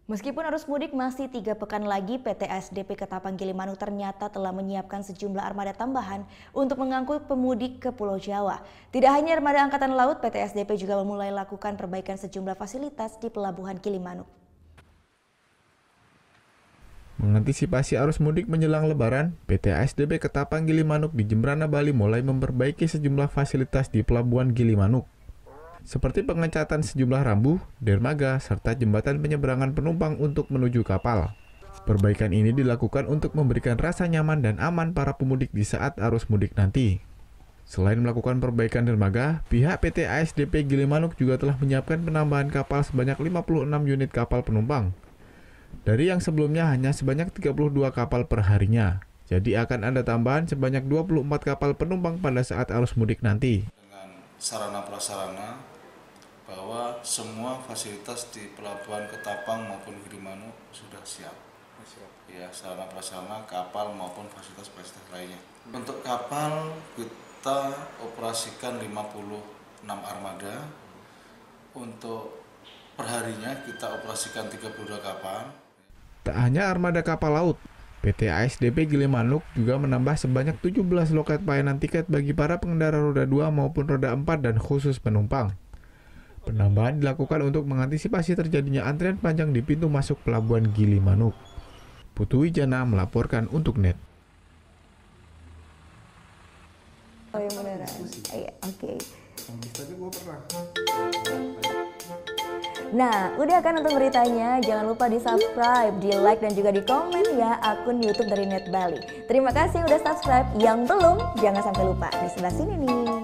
Meskipun arus mudik masih 3 pekan lagi, PT ASDP Ketapang Gilimanuk ternyata telah menyiapkan sejumlah armada tambahan untuk mengangkut pemudik ke Pulau Jawa. Tidak hanya armada angkatan laut, PT ASDP juga memulai lakukan perbaikan sejumlah fasilitas di Pelabuhan Gilimanuk. Mengantisipasi arus mudik menjelang Lebaran, PT ASDP Ketapang Gilimanuk di Jembrana, Bali mulai memperbaiki sejumlah fasilitas di Pelabuhan Gilimanuk, seperti pengecatan sejumlah rambu, dermaga, serta jembatan penyeberangan penumpang untuk menuju kapal. Perbaikan ini dilakukan untuk memberikan rasa nyaman dan aman para pemudik di saat arus mudik nanti. Selain melakukan perbaikan dermaga, pihak PT ASDP Gilimanuk juga telah menyiapkan penambahan kapal sebanyak 56 unit kapal penumpang. Dari yang sebelumnya hanya sebanyak 32 kapal per harinya. Jadi akan ada tambahan sebanyak 24 kapal penumpang pada saat arus mudik nanti. Dengan sarana prasarana bahwa semua fasilitas di Pelabuhan Ketapang maupun Gilimanuk sudah siap. Ya, sarana prasarana kapal maupun fasilitas-fasilitas lainnya. Untuk kapal kita operasikan 56 armada. Untuk perharinya kita operasikan 32 kapal. Tak hanya armada kapal laut, PT ASDP Gilimanuk juga menambah sebanyak 17 loket pelayanan tiket bagi para pengendara roda 2 maupun roda 4 dan khusus penumpang. Penambahan dilakukan untuk mengantisipasi terjadinya antrian panjang di pintu masuk Pelabuhan Gilimanuk. Putu Wijana melaporkan untuk NET. Oh yang beneran? Iya, oke. Nah, udah kan untuk beritanya? Jangan lupa di subscribe, di like, dan juga di komen ya akun YouTube dari Net Bali. Terima kasih udah subscribe. Yang belum, jangan sampai lupa. Di sebelah sini nih.